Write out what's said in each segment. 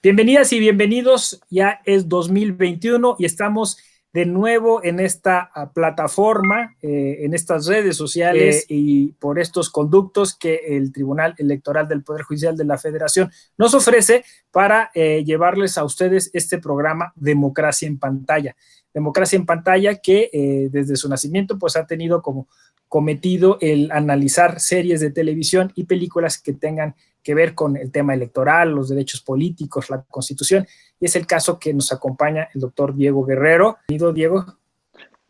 Bienvenidas y bienvenidos, ya es 2021 y estamos de nuevo en esta plataforma, en estas redes sociales y por estos conductos que el Tribunal Electoral del Poder Judicial de la Federación nos ofrece para llevarles a ustedes este programa Democracia en Pantalla. Democracia en Pantalla que desde su nacimiento pues ha tenido como cometido el analizar series de televisión y películas que tengan que ver con el tema electoral, los derechos políticos, la Constitución, y es el caso que nos acompaña el doctor Diego Guerrero. Bienvenido, Diego.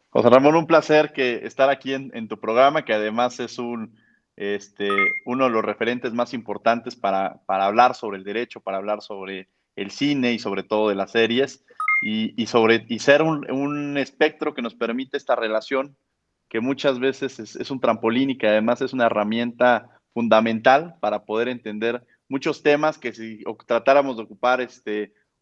José Ramón, un placer estar aquí en tu programa, que además es uno de los referentes más importantes para hablar sobre el derecho, para hablar sobre el cine y sobre todo de las series, y ser un espectro que nos permite esta relación que muchas veces es un trampolín y que además es una herramienta fundamental para poder entender muchos temas que si tratáramos de ocupar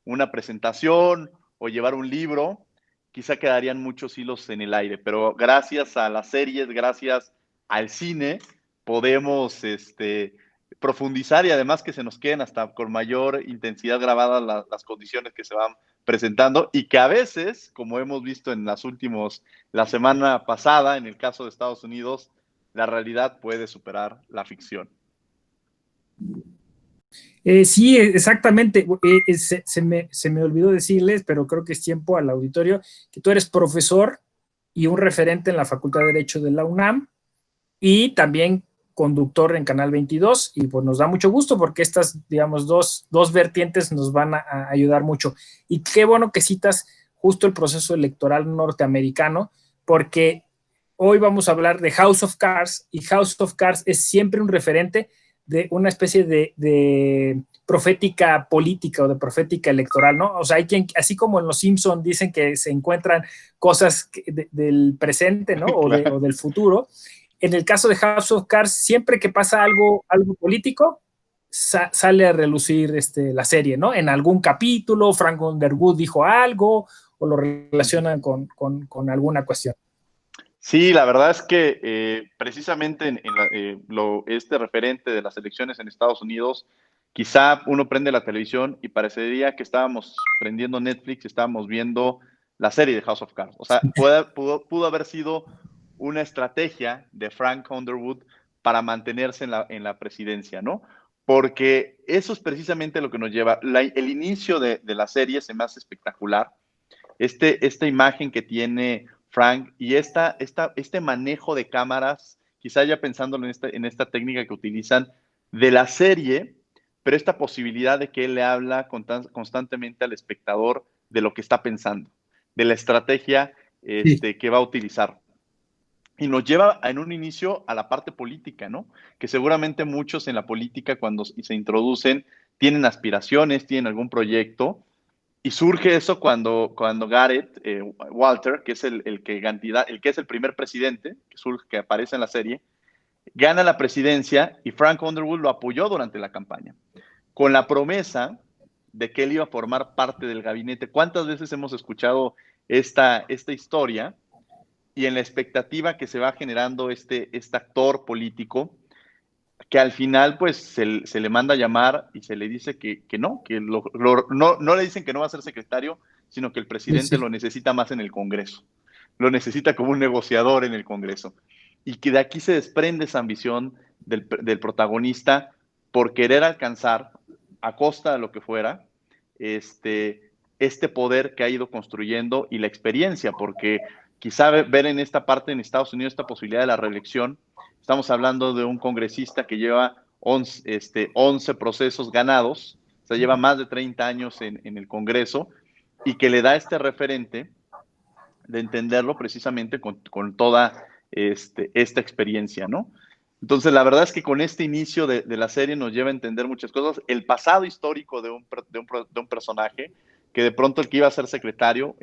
una presentación o llevar un libro, quizá quedarían muchos hilos en el aire, pero gracias a las series, gracias al cine, podemos profundizar y además que se nos queden hasta con mayor intensidad grabadas las condiciones que se van presentando y que a veces, como hemos visto en la semana pasada, en el caso de Estados Unidos, la realidad puede superar la ficción. Sí, exactamente. Se me olvidó decirles, pero creo que es tiempo al auditorio, que tú eres profesor y un referente en la Facultad de Derecho de la UNAM y también conductor en Canal 22, y pues nos da mucho gusto porque estas, digamos, dos vertientes nos van a ayudar mucho. Y qué bueno que citas justo el proceso electoral norteamericano, porque hoy vamos a hablar de House of Cards, y House of Cards es siempre un referente de una especie de profética política o de profética electoral, ¿no? O sea, hay quien, así como en Los Simpson dicen que se encuentran cosas del presente, ¿no? Claro. O del futuro. En el caso de House of Cards, siempre que pasa algo político, sale a relucir la serie, ¿no? En algún capítulo, Frank Underwood dijo algo o lo relacionan con alguna cuestión. Sí, la verdad es que precisamente este referente de las elecciones en Estados Unidos, quizá uno prende la televisión y parecería que estábamos prendiendo Netflix y estábamos viendo la serie de House of Cards. O sea, pudo haber sido una estrategia de Frank Underwood para mantenerse en la presidencia, ¿no? Porque eso es precisamente lo que nos lleva. El inicio de la serie se me hace espectacular. Esta imagen que tiene Frank y este manejo de cámaras, quizá ya pensándolo en esta técnica que utilizan de la serie, pero esta posibilidad de que él le habla constantemente al espectador de lo que está pensando, de la estrategia que va a utilizar. Y nos lleva en un inicio a la parte política, ¿no? Que seguramente muchos en la política cuando se introducen tienen aspiraciones, tienen algún proyecto, y surge eso cuando Garrett, Walter, que es el que es el primer presidente, que aparece en la serie, gana la presidencia y Frank Underwood lo apoyó durante la campaña, con la promesa de que él iba a formar parte del gabinete. ¿Cuántas veces hemos escuchado esta historia? Y en la expectativa que se va generando este actor político, que al final pues se le manda a llamar y se le dice que no, no le dicen que no va a ser secretario, sino que el presidente lo necesita más en el Congreso, lo necesita como un negociador en el Congreso, y que de aquí se desprende esa ambición del protagonista por querer alcanzar, a costa de lo que fuera, este poder que ha ido construyendo y la experiencia, porque quizá ver en esta parte en Estados Unidos esta posibilidad de la reelección. Estamos hablando de un congresista que lleva 11 procesos ganados, o sea, lleva más de 30 años en el Congreso y que le da este referente de entenderlo precisamente con toda esta experiencia, ¿no? Entonces, la verdad es que con este inicio de la serie nos lleva a entender muchas cosas. El pasado histórico de un personaje que de pronto el que iba a ser secretario,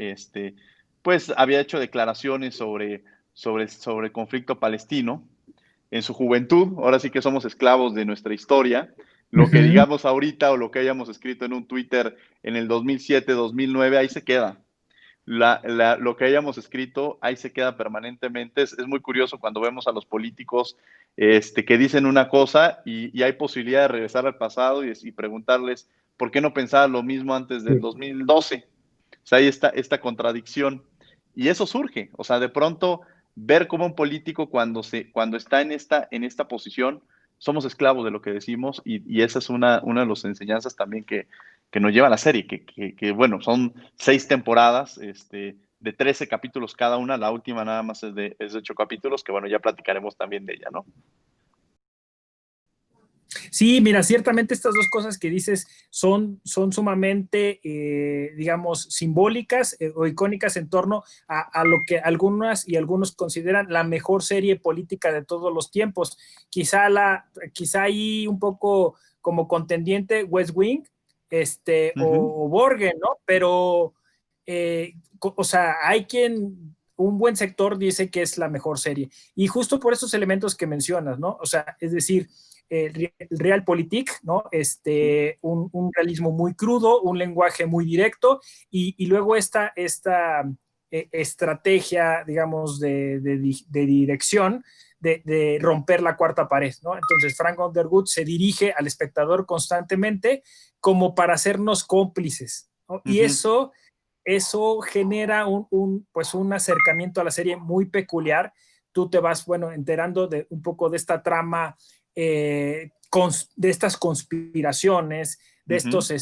pues había hecho declaraciones sobre el conflicto palestino en su juventud. Ahora sí que somos esclavos de nuestra historia. Lo que digamos ahorita o lo que hayamos escrito en un Twitter en el 2007, 2009, ahí se queda. Lo que hayamos escrito ahí se queda permanentemente. Es muy curioso cuando vemos a los políticos que dicen una cosa y hay posibilidad de regresar al pasado y preguntarles ¿por qué no pensaba lo mismo antes del 2012? O sea, hay esta contradicción. Y eso surge, o sea, de pronto ver cómo un político cuando está en esta posición, somos esclavos de lo que decimos y esa es una de las enseñanzas también que nos lleva a la serie, que bueno, son 6 temporadas, de 13 capítulos cada una, la última nada más es de 8 capítulos, que bueno, ya platicaremos también de ella, ¿no? Sí, mira, ciertamente estas dos cosas que dices son sumamente, digamos, simbólicas o icónicas en torno a lo que algunas y algunos consideran la mejor serie política de todos los tiempos. Quizá ahí un poco como contendiente West Wing, o Borgen, ¿no? Pero, o sea, un buen sector dice que es la mejor serie. Y justo por esos elementos que mencionas, ¿no? O sea, es decir, realpolitik, ¿no? Un realismo muy crudo, un lenguaje muy directo y luego esta estrategia, digamos, de dirección, de romper la cuarta pared, ¿no? Entonces Frank Underwood se dirige al espectador constantemente como para hacernos cómplices, ¿no? Y eso genera pues un acercamiento a la serie muy peculiar. Tú te vas, bueno, enterando de un poco de esta trama, de estas conspiraciones, de estos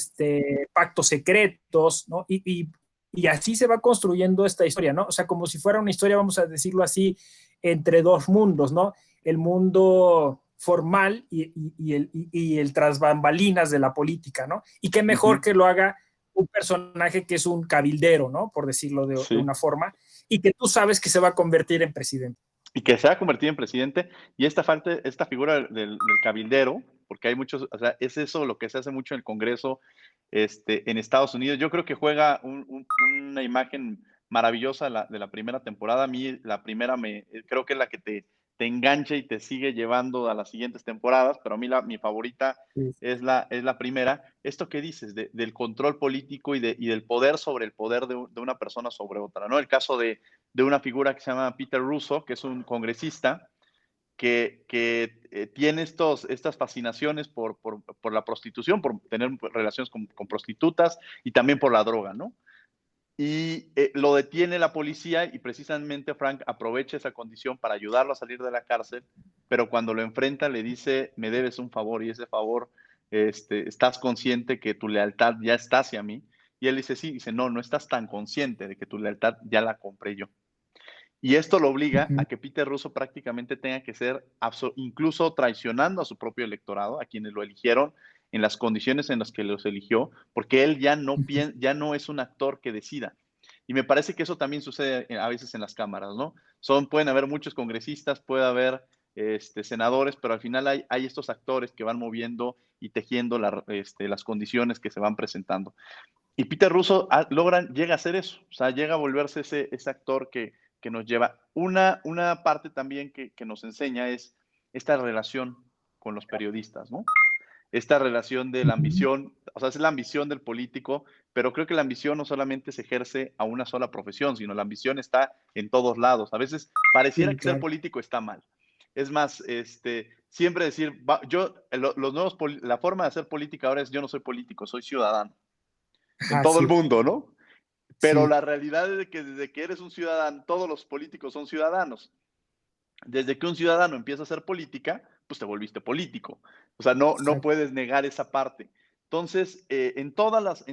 pactos secretos, ¿no? Y así se va construyendo esta historia, ¿no? O sea, como si fuera una historia, vamos a decirlo así, entre dos mundos, ¿no? El mundo formal y el tras bambalinas de la política, ¿no? Y qué mejor que lo haga un personaje que es un cabildero, ¿no? Por decirlo de una forma, y que tú sabes que se va a convertir en presidente. Y que se ha convertido en presidente, y esta figura del cabildero, porque hay muchos, o sea, es eso lo que se hace mucho en el Congreso en Estados Unidos. Yo creo que juega una imagen maravillosa de la primera temporada. A mí la primera creo que es la que te engancha y te sigue llevando a las siguientes temporadas, pero a mí mi favorita Sí. es la primera. Esto que dices del control político y del poder sobre el poder de una persona sobre otra, ¿no? El caso de una figura que se llama Peter Russo, que es un congresista que tiene estas fascinaciones por la prostitución, por tener relaciones con prostitutas y también por la droga, ¿no? Y lo detiene la policía y precisamente Frank aprovecha esa condición para ayudarlo a salir de la cárcel, pero cuando lo enfrenta le dice, me debes un favor y ese favor, ¿estás consciente que tu lealtad ya está hacia mí? Y él dice, sí, dice, no, no estás tan consciente de que tu lealtad ya la compré yo. Y esto lo obliga a que Peter Russo prácticamente tenga que ser, incluso traicionando a su propio electorado, a quienes lo eligieron en las condiciones en las que los eligió, porque él ya no es un actor que decida. Y me parece que eso también sucede a veces en las cámaras, ¿no? Pueden haber muchos congresistas, puede haber senadores, pero al final hay estos actores que van moviendo y tejiendo las condiciones que se van presentando. Y Peter Russo llega a hacer eso, o sea, llega a volverse ese actor que nos lleva. Una parte también que nos enseña es esta relación con los periodistas, ¿no? Esta relación de la ambición, o sea, es la ambición del político, pero creo que la ambición no solamente se ejerce a una sola profesión, sino la ambición está en todos lados. A veces pareciera que ser político está mal. Es más, siempre decir, la forma de hacer política ahora es yo no soy político, soy ciudadano. En todo el mundo, ¿no? Pero la realidad es que desde que eres un ciudadano, todos los políticos son ciudadanos. Desde que un ciudadano empieza a hacer política, pues te volviste político. O sea, no puedes negar esa parte. Entonces, en todas las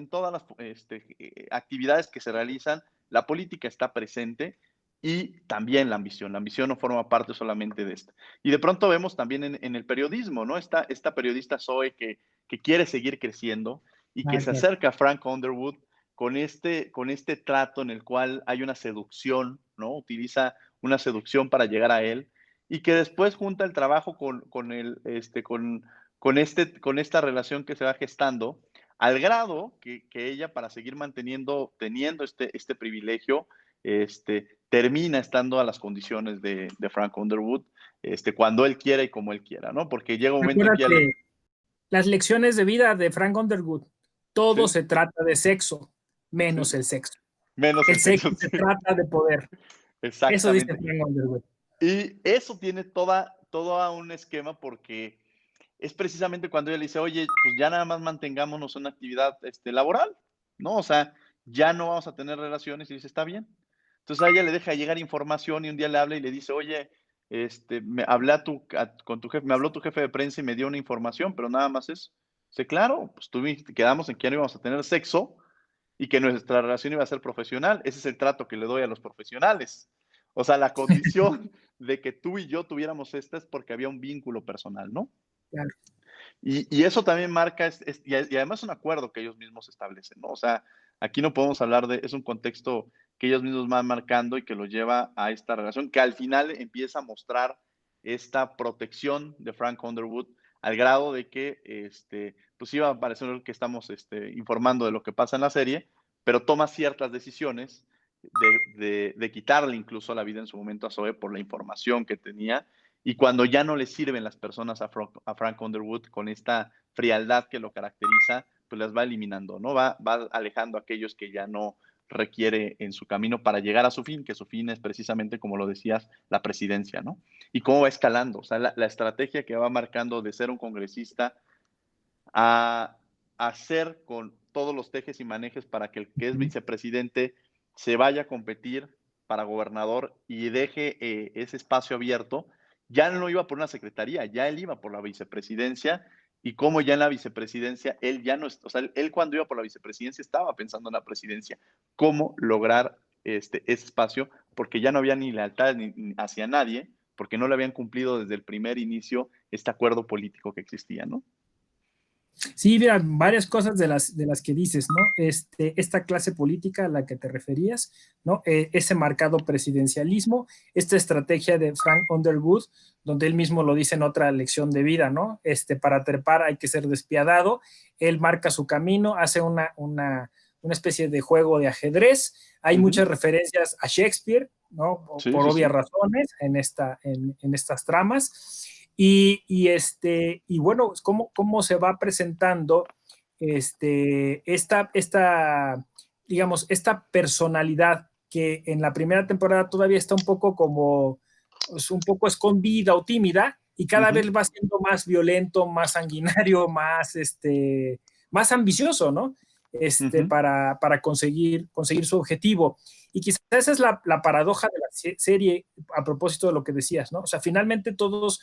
actividades que se realizan, la política está presente y también la ambición. La ambición no forma parte solamente de esto. Y de pronto vemos también en el periodismo, ¿no? Esta periodista Zoe que quiere seguir creciendo y que se acerca a Frank Underwood con este trato en el cual hay una seducción, ¿no? Utiliza una seducción para llegar a él y que después junta el trabajo con esta relación que se va gestando al grado que ella para seguir teniendo este privilegio, termina estando a las condiciones de Frank Underwood, cuando él quiera y como él quiera, ¿no? Porque llega un momento en que las lecciones de vida de Frank Underwood, todo se trata de sexo, menos el sexo. Menos el sexo se trata de poder. Eso dice Exactamente. Frank Underwood. Y eso tiene todo un esquema porque es precisamente cuando ella le dice, oye, pues ya nada más mantengámonos una actividad laboral, ¿no? O sea, ya no vamos a tener relaciones y dice, está bien. Entonces a ella le deja llegar información y un día le habla y le dice, oye, me hablé con tu jefe, me habló tu jefe de prensa y me dio una información, pero nada más eso. Dice, claro, pues quedamos en que ya no íbamos a tener sexo y que nuestra relación iba a ser profesional. Ese es el trato que le doy a los profesionales. O sea, la condición de que tú y yo tuviéramos esta es porque había un vínculo personal, ¿no? Claro. Y eso también marca, y además es un acuerdo que ellos mismos establecen, ¿no? O sea, aquí no podemos hablar es un contexto que ellos mismos van marcando y que lo lleva a esta relación, que al final empieza a mostrar esta protección de Frank Underwood al grado de que, pues iba a parecer que estamos informando de lo que pasa en la serie, pero toma ciertas decisiones de quitarle incluso la vida en su momento a Zoe por la información que tenía y cuando ya no le sirven las personas a Frank Underwood con esta frialdad que lo caracteriza, pues las va eliminando, ¿no? Va alejando a aquellos que ya no requiere en su camino para llegar a su fin, que su fin es precisamente, como lo decías, la presidencia, ¿no? Y cómo va escalando, o sea, la estrategia que va marcando de ser un congresista a hacer con todos los tejes y manejes para que el que es vicepresidente se vaya a competir para gobernador y deje ese espacio abierto, ya no iba por una secretaría, ya él iba por la vicepresidencia y como ya en la vicepresidencia, él ya no, o sea, él cuando iba por la vicepresidencia estaba pensando en la presidencia, cómo lograr ese espacio, porque ya no había ni lealtad ni hacia nadie, porque no le habían cumplido desde el primer inicio este acuerdo político que existía, ¿no? Sí, mira, varias cosas de las que dices, ¿no? Esta clase política a la que te referías, ¿no? Ese marcado presidencialismo, esta estrategia de Frank Underwood, donde él mismo lo dice en otra lección de vida, ¿no? Para trepar hay que ser despiadado, él marca su camino, hace una especie de juego de ajedrez, hay muchas referencias a Shakespeare, ¿no? Sí, Por sí, obvias sí. razones en estas tramas. Y bueno, cómo se va presentando digamos, esta personalidad que en la primera temporada todavía está un poco como, pues, un poco escondida o tímida, y cada vez va siendo más violento, más sanguinario, más ambicioso, ¿no? Para conseguir su objetivo. Y quizás esa es la paradoja de la serie a propósito de lo que decías, ¿no? O sea, finalmente todos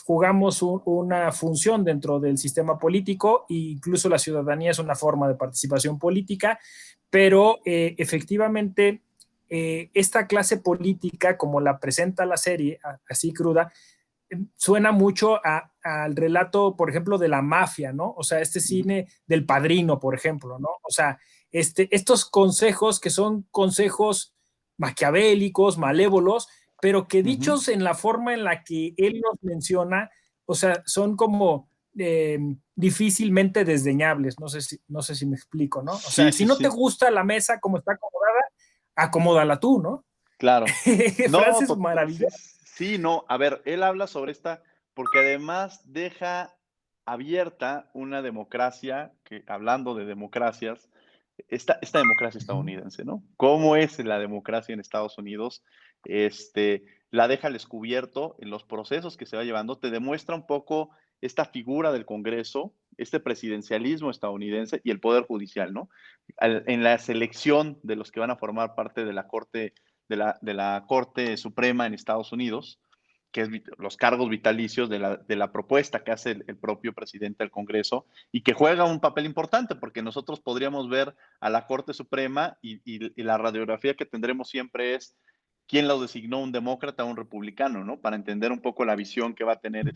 jugamos una función dentro del sistema político e incluso la ciudadanía es una forma de participación política, pero efectivamente esta clase política, como la presenta la serie, así cruda, suena mucho al relato, por ejemplo, de la mafia, ¿no? O sea, este cine del Padrino, por ejemplo, ¿no? O sea, estos consejos que son consejos maquiavélicos, malévolos, pero que dichos en la forma en la que él los menciona, o sea, son como difícilmente desdeñables, no sé si me explico, ¿no? O Sí, sea, si sí, no te sí, gusta la mesa como está acomodada, acomódala tú, ¿no? claro. No, Frases sí, maravillosas. sí, no. A ver, él habla sobre porque además deja abierta una democracia, que hablando de democracias, esta democracia estadounidense, ¿no? ¿Cómo es la democracia en Estados Unidos? La deja al descubierto en los procesos que se va llevando, te demuestra un poco esta figura del Congreso, este presidencialismo estadounidense y el Poder Judicial, ¿no? En la selección de los que van a formar parte de la Corte, de la Corte Suprema en Estados Unidos, que es los cargos vitalicios de la propuesta que hace el propio presidente del Congreso y que juega un papel importante porque nosotros podríamos ver a la Corte Suprema y la radiografía que tendremos siempre es quién lo designó, un demócrata o un republicano, ¿no? Para entender un poco la visión que va a tener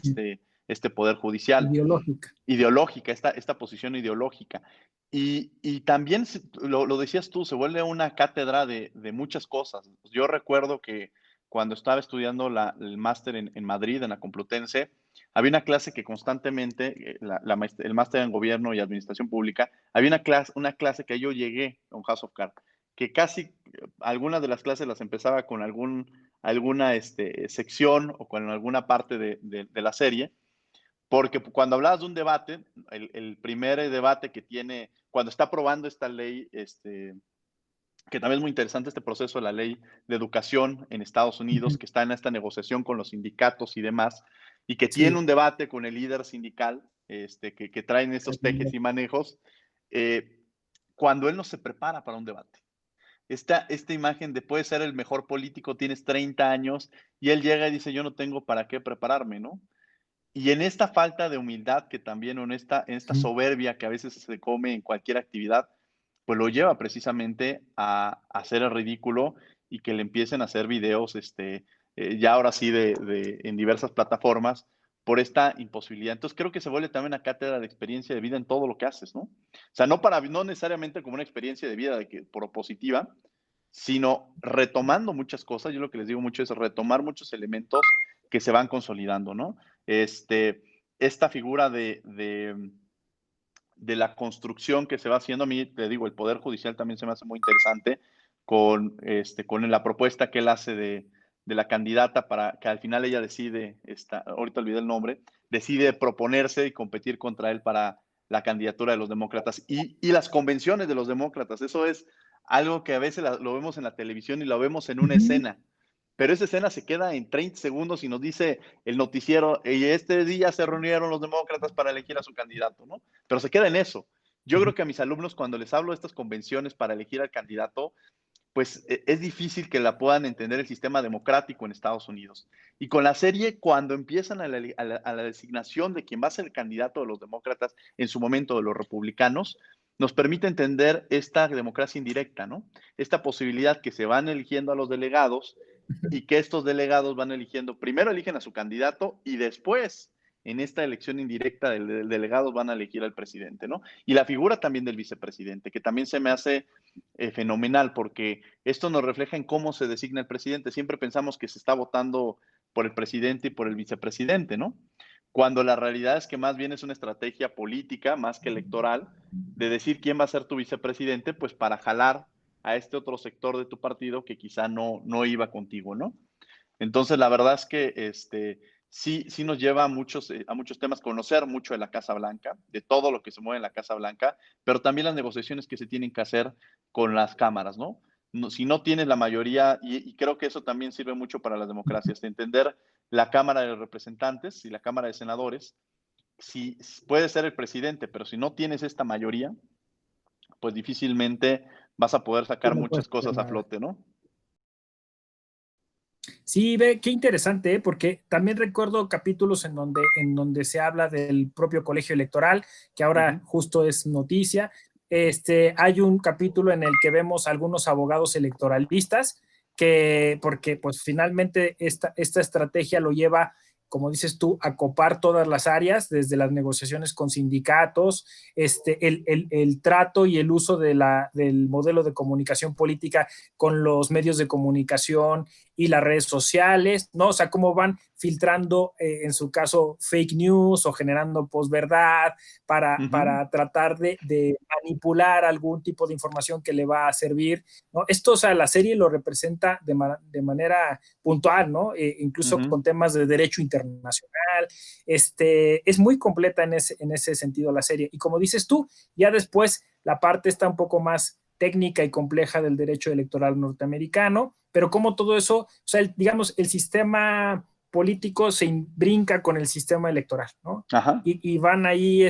este Poder Judicial. Ideológica. Ideológica, esta posición ideológica. Y también, lo decías tú, se vuelve una cátedra de muchas cosas. Yo recuerdo que cuando estaba estudiando el máster en Madrid, en la Complutense, había una clase que constantemente, el máster en Gobierno y Administración Pública, había una clase que yo llegué a un House of Cards, que casi algunas de las clases las empezaba con alguna sección o con alguna parte de la serie, porque cuando hablabas de un debate, el primer debate que tiene, cuando está aprobando esta ley, que también es muy interesante este proceso de la ley de educación en Estados Unidos, que está en esta negociación con los sindicatos y demás, y que tiene Sí, un debate con el líder sindical, que traen estos tejes exactamente. y manejos, cuando él no se prepara para un debate. Esta imagen de puedes ser el mejor político, tienes 30 años, y él llega y dice, yo no tengo para qué prepararme, ¿no? Y en esta falta de humildad que también, en esta Ujú. soberbia que a veces se come en cualquier actividad, pues lo lleva precisamente a hacer el ridículo y que le empiecen a hacer videos, ya ahora sí, en diversas plataformas por esta imposibilidad. Entonces creo que se vuelve también una cátedra de experiencia de vida en todo lo que haces, ¿no? O sea, no necesariamente como una experiencia de vida por positiva, sino retomando muchas cosas. Yo lo que les digo mucho es retomar muchos elementos que se van consolidando, ¿no? Esta figura de la construcción que se va haciendo, a mí te digo, el Poder Judicial también se me hace muy interesante con la propuesta que él hace de la candidata para que al final ella decide, ahorita olvidé el nombre, decide proponerse y competir contra él para la candidatura de los demócratas y las convenciones de los demócratas. Eso es algo que a veces lo vemos en la televisión y lo vemos en una Ujú. escena, pero esa escena se queda en 30 segundos y nos dice el noticiero, y este día se reunieron los demócratas para elegir a su candidato, ¿no? Pero se queda en eso. Yo creo que a mis alumnos, cuando les hablo de estas convenciones para elegir al candidato, pues es difícil que la puedan entender el sistema democrático en Estados Unidos. Y con la serie, cuando empiezan a la designación de quién va a ser el candidato de los demócratas, en su momento de los republicanos, nos permite entender esta democracia indirecta, ¿no? Esta posibilidad que se van eligiendo a los delegados y que estos delegados van eligiendo, primero eligen a su candidato y después, en esta elección indirecta del delegado, van a elegir al presidente, ¿no? Y la figura también del vicepresidente, que también se me hace fenomenal, porque esto nos refleja en cómo se designa el presidente. Siempre pensamos que se está votando por el presidente y por el vicepresidente, ¿no? Cuando la realidad es que más bien es una estrategia política, más que electoral, de decir quién va a ser tu vicepresidente, pues para jalar a este otro sector de tu partido que quizá no iba contigo, ¿no? Entonces, la verdad es que sí nos lleva a muchos temas, conocer mucho de la Casa Blanca, de todo lo que se mueve en la Casa Blanca, pero también las negociaciones que se tienen que hacer con las cámaras, ¿no? Si no tienes la mayoría, y creo que eso también sirve mucho para las democracias, de entender la Cámara de Representantes y la Cámara de Senadores, si puede ser el presidente, pero si no tienes esta mayoría, pues difícilmente vas a poder Sí, sacar no muchas puedes hacer cosas a nada. flote, ¿no? Sí, ve, qué interesante, ¿eh? Porque también recuerdo capítulos en donde se habla del propio colegio electoral, que Uh -huh. ahora justo es noticia. Hay un capítulo en el que vemos algunos abogados electoralistas porque pues finalmente esta estrategia lo lleva, como dices tú, a copar todas las áreas, desde las negociaciones con sindicatos, el trato y el uso del modelo de comunicación política con los medios de comunicación y las redes sociales, ¿no? O sea, cómo van filtrando, en su caso, fake news o generando posverdad Uh -huh. para tratar de manipular algún tipo de información que le va a servir, ¿no? Esto, o sea, la serie lo representa de manera puntual, ¿no? Uh Incluso -huh. con temas de derecho internacional. Es muy completa en ese sentido la serie. Y como dices tú, ya después la parte está un poco más técnica y compleja del derecho electoral norteamericano, pero como todo eso, o sea, digamos, el sistema político se brinca con el sistema electoral, ¿no? Ajá. Y van ahí,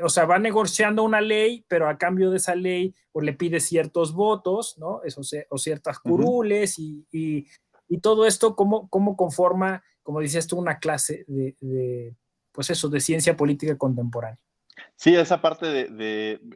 o sea, va negociando una ley, pero a cambio de esa ley, pues le pide ciertos votos, ¿no? Eso, o ciertas Uh -huh. curules y todo esto, ¿cómo conforma, como decías tú, una clase pues eso, de ciencia política contemporánea? Sí, esa parte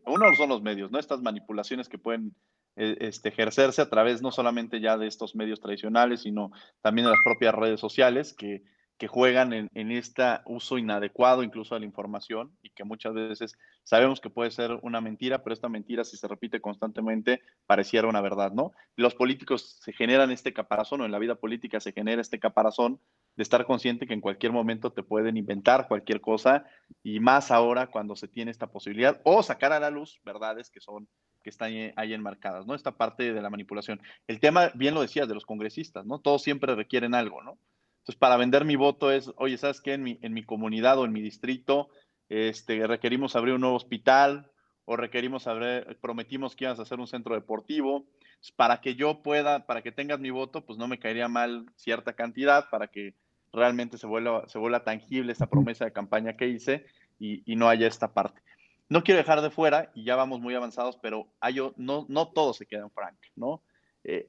uno son los medios, ¿no? Estas manipulaciones que pueden ejercerse a través no solamente ya de estos medios tradicionales, sino también de las propias redes sociales que juegan en este uso inadecuado incluso de la información y que muchas veces sabemos que puede ser una mentira, pero esta mentira si se repite constantemente pareciera una verdad, ¿no? Los políticos se generan este caparazón o en la vida política se genera este caparazón de estar consciente que en cualquier momento te pueden inventar cualquier cosa y más ahora cuando se tiene esta posibilidad o sacar a la luz verdades que están ahí enmarcadas, ¿no? Esta parte de la manipulación. El tema, bien lo decías, de los congresistas, ¿no? Todos siempre requieren algo, ¿no? Entonces, para vender mi voto es, oye, ¿sabes qué? En mi comunidad o en mi distrito requerimos abrir un nuevo hospital o prometimos que ibas a hacer un centro deportivo. Para que yo pueda, para que tengas mi voto, pues no me caería mal cierta cantidad para que realmente se vuelva tangible esa promesa de campaña que hice y no haya esta parte. No quiero dejar de fuera, y ya vamos muy avanzados, pero no todo se queda en Frank, ¿no?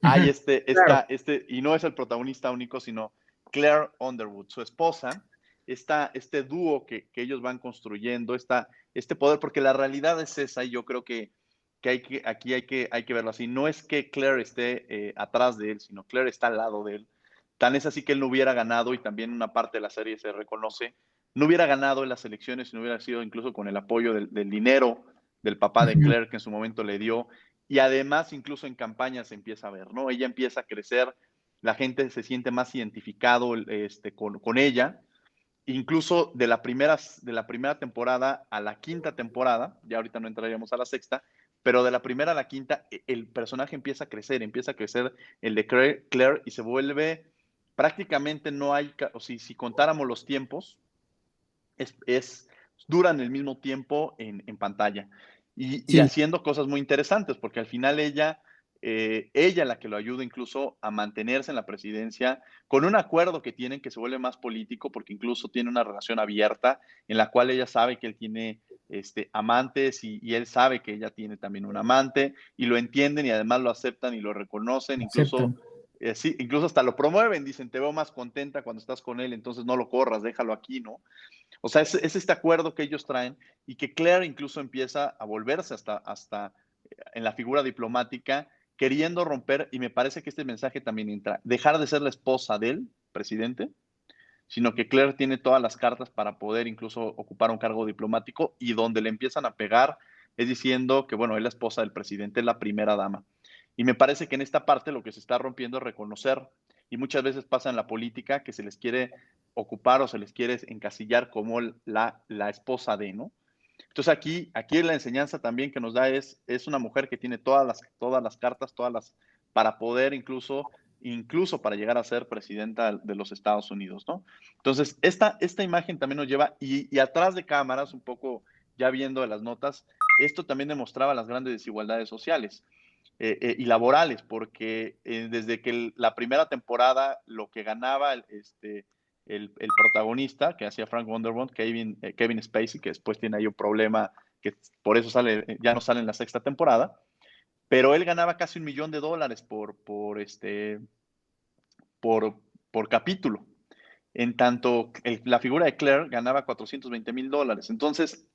Hay Ujú, claro. y no es el protagonista único, sino Claire Underwood, su esposa, este dúo que ellos van construyendo, este poder, porque la realidad es esa, y yo creo que aquí hay que verlo así. No es que Claire esté atrás de él, sino Claire está al lado de él. Tan es así que él no hubiera ganado, y también una parte de la serie se reconoce, no hubiera ganado en las elecciones si no hubiera sido incluso con el apoyo del dinero del papá de Ujú, Claire que en su momento le dio. Y además, incluso en campaña se empieza a ver, ¿no? Ella empieza a crecer, la gente se siente más identificado con ella. Incluso de la primera temporada a la quinta temporada, ya ahorita no entraríamos a la sexta, pero de la primera a la quinta, el personaje empieza a crecer el de Claire y se vuelve prácticamente no hay, o si contáramos los tiempos, es, es, duran el mismo tiempo en pantalla y sí, haciendo cosas muy interesantes, porque al final ella la que lo ayuda incluso a mantenerse en la presidencia, con un acuerdo que tienen que se vuelve más político, porque incluso tiene una relación abierta en la cual ella sabe que él tiene amantes y él sabe que ella tiene también un amante y lo entienden y además lo aceptan y lo reconocen, incluso aceptan. sí, incluso hasta lo promueven, dicen, te veo más contenta cuando estás con él, entonces no lo corras, déjalo aquí, ¿no? O sea, es este acuerdo que ellos traen y que Claire incluso empieza a volverse hasta en la figura diplomática, queriendo romper, y me parece que este mensaje también entra, dejar de ser la esposa del presidente, sino que Claire tiene todas las cartas para poder incluso ocupar un cargo diplomático y donde le empiezan a pegar es diciendo que, bueno, es la esposa del presidente, es la primera dama. Y me parece que en esta parte lo que se está rompiendo es reconocer, y muchas veces pasa en la política que se les quiere ocupar o se les quiere encasillar como la esposa de, ¿no? Entonces aquí la enseñanza también que nos da es una mujer que tiene todas las cartas, para poder incluso para llegar a ser presidenta de los Estados Unidos, ¿no? Entonces, esta imagen también nos lleva, y atrás de cámaras, un poco ya viendo las notas, esto también demostraba las grandes desigualdades sociales y laborales, porque desde que la primera temporada lo que ganaba el protagonista que hacía Frank Underwood, Kevin Spacey, que después tiene ahí un problema que por eso ya no sale en la sexta temporada, pero él ganaba casi $1 millón por, por capítulo. En tanto, la figura de Claire ganaba $420,000. Entonces,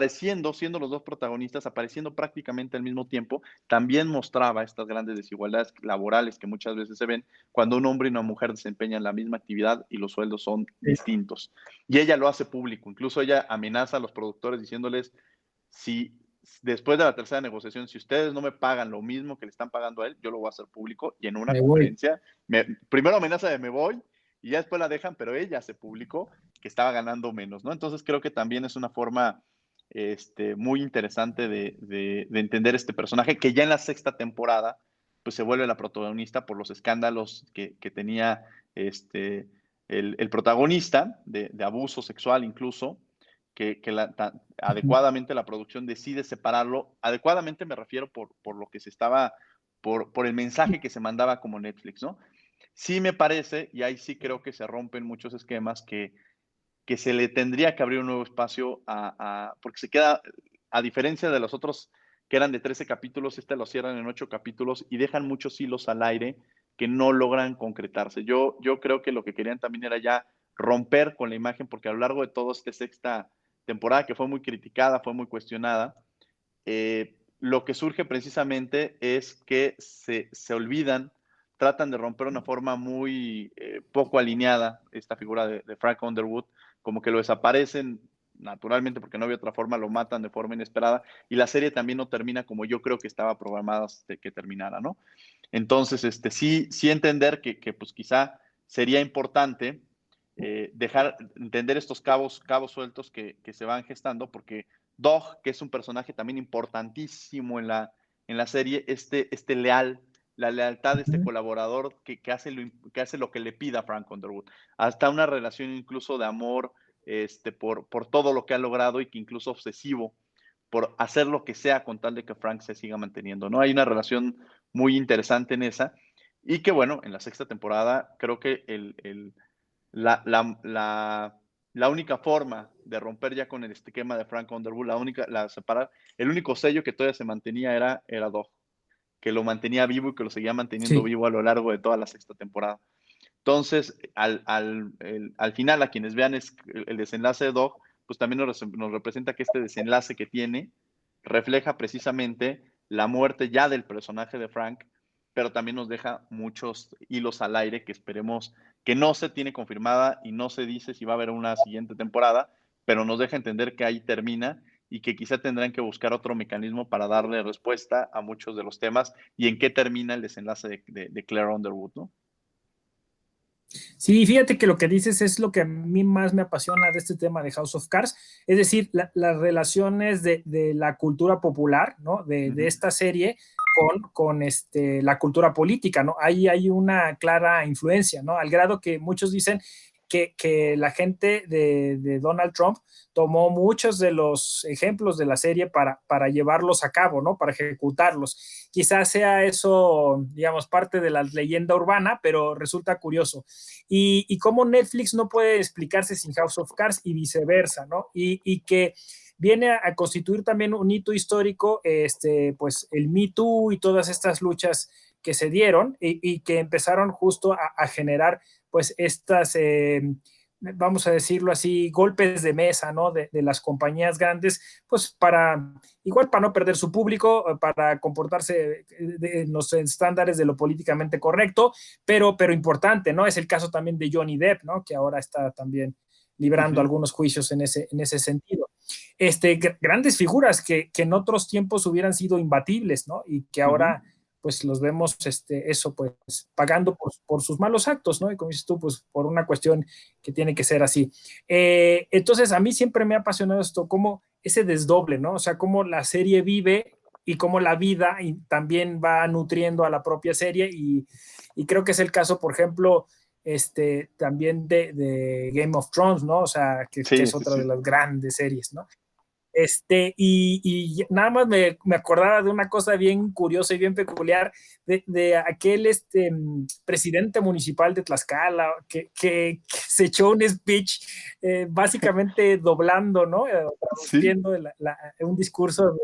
siendo los dos protagonistas, apareciendo prácticamente al mismo tiempo, también mostraba estas grandes desigualdades laborales que muchas veces se ven cuando un hombre y una mujer desempeñan la misma actividad y los sueldos son Sí. distintos. Y ella lo hace público, incluso ella amenaza a los productores diciéndoles, si después de la tercera negociación, si ustedes no me pagan lo mismo que le están pagando a él, yo lo voy a hacer público y en una Me voy. conferencia, primero amenaza de me voy y ya después la dejan, pero ella se publicó que estaba ganando menos, ¿no? Entonces creo que también es una forma muy interesante de entender este personaje que ya en la sexta temporada pues se vuelve la protagonista por los escándalos que tenía el protagonista de abuso sexual incluso, Ujú, adecuadamente la producción decide separarlo. Adecuadamente me refiero por lo que se estaba, por el mensaje que se mandaba como Netflix, ¿no? Sí me parece, y ahí sí creo que se rompen muchos esquemas, que se le tendría que abrir un nuevo espacio porque se queda, a diferencia de los otros que eran de 13 capítulos, lo cierran en 8 capítulos y dejan muchos hilos al aire que no logran concretarse. Yo creo que lo que querían también era ya romper con la imagen, porque a lo largo de toda esta sexta temporada, que fue muy criticada, fue muy cuestionada, lo que surge precisamente es que se olvidan, tratan de romper una forma muy poco alineada esta figura de Frank Underwood, como que lo desaparecen naturalmente porque no había otra forma, lo matan de forma inesperada y la serie también no termina como yo creo que estaba programada que terminara, ¿no? Entonces, sí entender que pues quizá sería importante entender estos cabos sueltos que se van gestando, porque Dog, que es un personaje también importantísimo en la serie, la lealtad de este ujú. colaborador que hace lo que le pida Frank Underwood, hasta una relación incluso de amor por todo lo que ha logrado y que incluso obsesivo por hacer lo que sea con tal de que Frank se siga manteniendo, ¿no? Hay una relación muy interesante en esa y que bueno, en la sexta temporada creo que la única forma de romper ya con el esquema de Frank Underwood, separar, el único sello que todavía se mantenía era Dog, que lo mantenía vivo y que lo seguía manteniendo Sí. vivo a lo largo de toda la sexta temporada. Entonces, al final, a quienes vean el desenlace de Dog, pues también nos representa que este desenlace que tiene refleja precisamente la muerte ya del personaje de Frank, pero también nos deja muchos hilos al aire que esperemos que no se tiene confirmada y no se dice si va a haber una siguiente temporada, pero nos deja entender que ahí termina y que quizá tendrán que buscar otro mecanismo para darle respuesta a muchos de los temas y en qué termina el desenlace de Claire Underwood, ¿no? Sí, fíjate que lo que dices es lo que a mí más me apasiona de este tema de House of Cards, es decir, las relaciones de la cultura popular, ¿no? De esta serie con la cultura política, ¿no? Ahí hay una clara influencia, ¿no? Al grado que muchos dicen que la gente de Donald Trump tomó muchos de los ejemplos de la serie para llevarlos a cabo, ¿no? Para ejecutarlos. Quizás sea eso, digamos, parte de la leyenda urbana, pero resulta curioso. Y cómo Netflix no puede explicarse sin House of Cards y viceversa, ¿no? Y que viene a constituir también un hito histórico, pues el Me Too y todas estas luchas que se dieron y que empezaron justo a generar pues estas, vamos a decirlo así, golpes de mesa, ¿no? De las compañías grandes, pues igual para no perder su público, para comportarse en los estándares de lo políticamente correcto, pero importante, ¿no? Es el caso también de Johnny Depp, ¿no? Que ahora está también librando algunos juicios en ese sentido. Grandes figuras que en otros tiempos hubieran sido imbatibles, ¿no? Y que ahora pues los vemos eso pues pagando por sus malos actos, ¿no? Y como dices tú, pues por una cuestión que tiene que ser así. Entonces a mí siempre me ha apasionado esto, como ese desdoble, ¿no? O sea, cómo la serie vive y cómo la vida y también va nutriendo a la propia serie y creo que es el caso, por ejemplo, también de Game of Thrones, ¿no? O sea, que Sí, es sí, otra de sí. las grandes series, ¿no? Y nada más me acordaba de una cosa bien curiosa y bien peculiar de aquel presidente municipal de Tlaxcala que se echó un speech básicamente doblando, ¿no? Sí, Traduciendo un discurso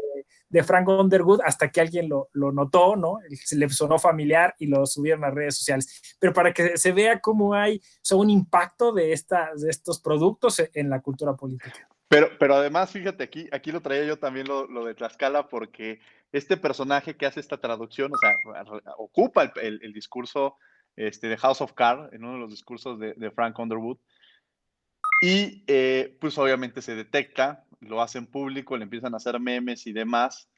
de Frank Underwood hasta que alguien lo notó, ¿no? Se le sonó familiar y lo subieron a redes sociales. Pero para que se vea cómo hay un impacto de estos productos en la cultura política. pero además, fíjate, aquí lo traía yo también lo de Tlaxcala, porque este personaje que hace esta traducción, o sea, ocupa el discurso de House of Cards, en uno de los discursos de Frank Underwood, y pues obviamente se detecta, lo hacen público, le empiezan a hacer memes y demás.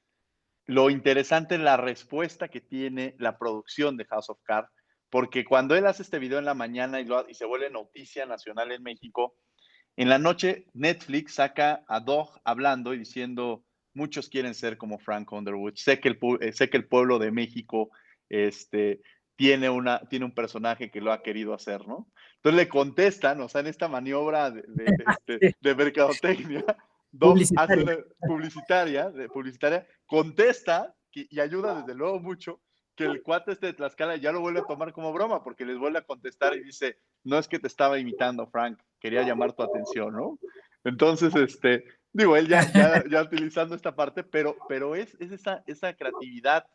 Lo interesante es la respuesta que tiene la producción de House of Cards, porque cuando él hace este video en la mañana y se vuelve noticia nacional en México, en la noche, Netflix saca a Dog hablando y diciendo, muchos quieren ser como Frank Underwood. Sé que el pueblo de México tiene un personaje que lo ha querido hacer, ¿no? Entonces le contestan, o sea, en esta maniobra de mercadotecnia, Dog hace Publicitaria. una publicitaria, contesta y ayuda desde luego mucho que el cuate de Tlaxcala ya lo vuelve a tomar como broma, porque les vuelve a contestar y dice, no es que te estaba imitando, Frank, quería llamar tu atención, ¿no? Entonces, digo, él ya utilizando esta parte, pero es esa creatividad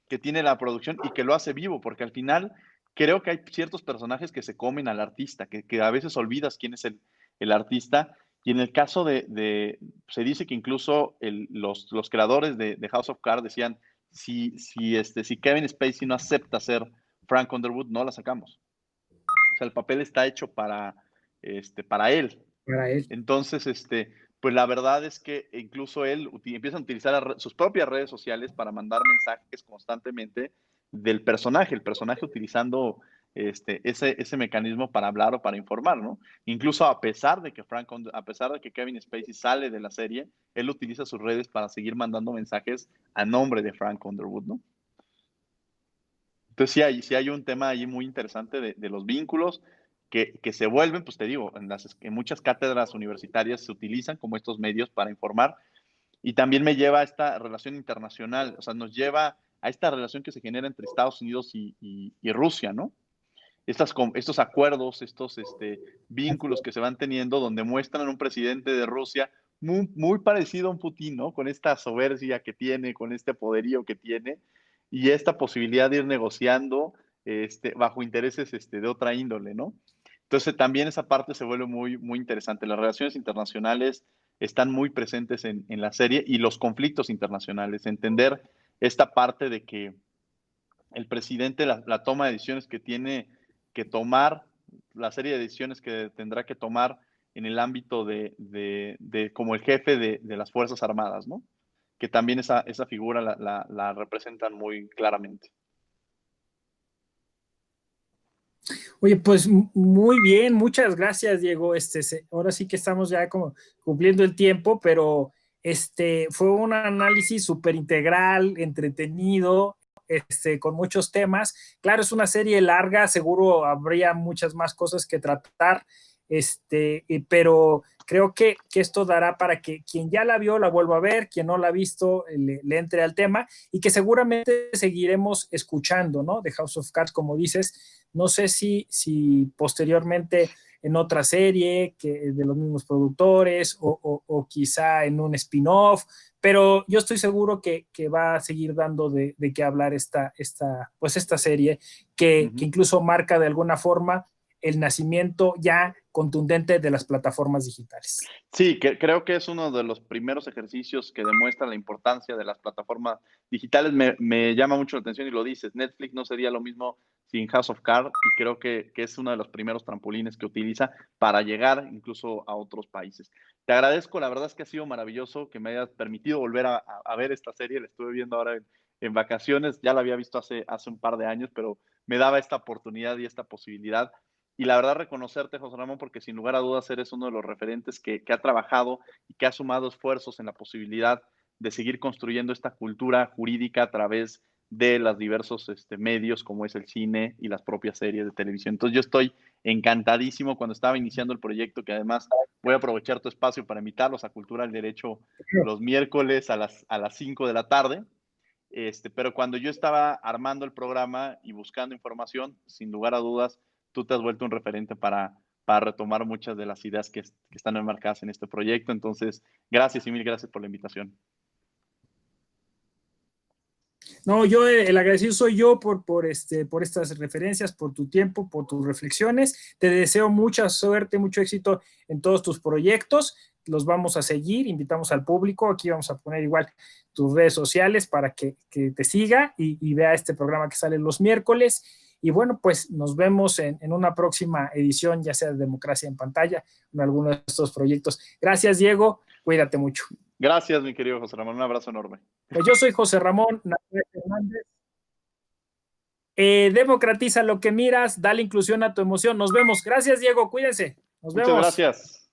que tiene la producción y que lo hace vivo, porque al final creo que hay ciertos personajes que se comen al artista, que a veces olvidas quién es el artista, y en el caso se dice que incluso los creadores de House of Cards decían, si Kevin Spacey no acepta ser Frank Underwood, no la sacamos. O sea, el papel está hecho para él. Para él. Entonces, pues la verdad es que incluso él empieza a utilizar sus propias redes sociales para mandar mensajes constantemente del personaje, el personaje utilizando ese mecanismo para hablar o para informar, ¿no? Incluso a pesar de que Kevin Spacey sale de la serie, él utiliza sus redes para seguir mandando mensajes a nombre de Frank Underwood, ¿no? Entonces sí hay un tema ahí muy interesante de los vínculos que se vuelven, pues te digo, en muchas cátedras universitarias se utilizan como estos medios para informar y también me lleva a esta relación internacional, o sea, nos lleva a esta relación que se genera entre Estados Unidos y Rusia, ¿no? estos acuerdos, estos vínculos que se van teniendo, donde muestran a un presidente de Rusia muy parecido a un Putin, ¿no? Con esta soberbia que tiene, con este poderío que tiene, y esta posibilidad de ir negociando bajo intereses de otra índole, ¿no? Entonces también esa parte se vuelve muy interesante. Las relaciones internacionales están muy presentes en la serie y los conflictos internacionales. Entender esta parte de que el presidente, la toma de decisiones que tiene que tomar, la serie de decisiones que tendrá que tomar en el ámbito de como el jefe de las Fuerzas Armadas, ¿no? Que también esa figura la representan muy claramente. Oye, pues muy bien, muchas gracias, Diego. Ahora sí que estamos ya como cumpliendo el tiempo, pero fue un análisis súper integral, entretenido, con muchos temas. Claro, es una serie larga, seguro habría muchas más cosas que tratar, pero creo que esto dará para que quien ya la vio la vuelva a ver, quien no la ha visto le entre al tema y que seguramente seguiremos escuchando, ¿no? De House of Cards, como dices. No sé si posteriormente en otra serie que de los mismos productores o quizá en un spin-off, pero yo estoy seguro que va a seguir dando de qué hablar pues esta serie que incluso marca de alguna forma el nacimiento ya contundente de las plataformas digitales. Sí, creo que es uno de los primeros ejercicios que demuestra la importancia de las plataformas digitales. Me llama mucho la atención y lo dices, Netflix no sería lo mismo sin House of Cards y creo que es uno de los primeros trampolines que utiliza para llegar incluso a otros países. Te agradezco, la verdad es que ha sido maravilloso que me hayas permitido volver a ver esta serie, la estuve viendo ahora en vacaciones, ya la había visto hace un par de años, pero me daba esta oportunidad y esta posibilidad. Y la verdad, reconocerte, José Ramón, porque sin lugar a dudas eres uno de los referentes que ha trabajado y que ha sumado esfuerzos en la posibilidad de seguir construyendo esta cultura jurídica a través de los diversos medios como es el cine y las propias series de televisión. Entonces yo estoy encantadísimo cuando estaba iniciando el proyecto, que además voy a aprovechar tu espacio para invitarlos a Cultura del Derecho los miércoles a las 5 de la tarde. Pero cuando yo estaba armando el programa y buscando información, sin lugar a dudas, tú te has vuelto un referente para retomar muchas de las ideas que están enmarcadas en este proyecto. Entonces, gracias y mil gracias por la invitación. No, yo el agradecido soy yo por estas referencias, por tu tiempo, por tus reflexiones. Te deseo mucha suerte, mucho éxito en todos tus proyectos. Los vamos a seguir, invitamos al público. Aquí vamos a poner igual tus redes sociales para que te siga y vea este programa que sale los miércoles. Y bueno, pues nos vemos en una próxima edición, ya sea de Democracia en Pantalla, en alguno de estos proyectos. Gracias, Diego. Cuídate mucho. Gracias, mi querido José Ramón. Un abrazo enorme. Pues yo soy José Ramón Hernández. Democratiza lo que miras, dale inclusión a tu emoción. Nos vemos. Gracias, Diego. Cuídense. Nos Muchas vemos. gracias.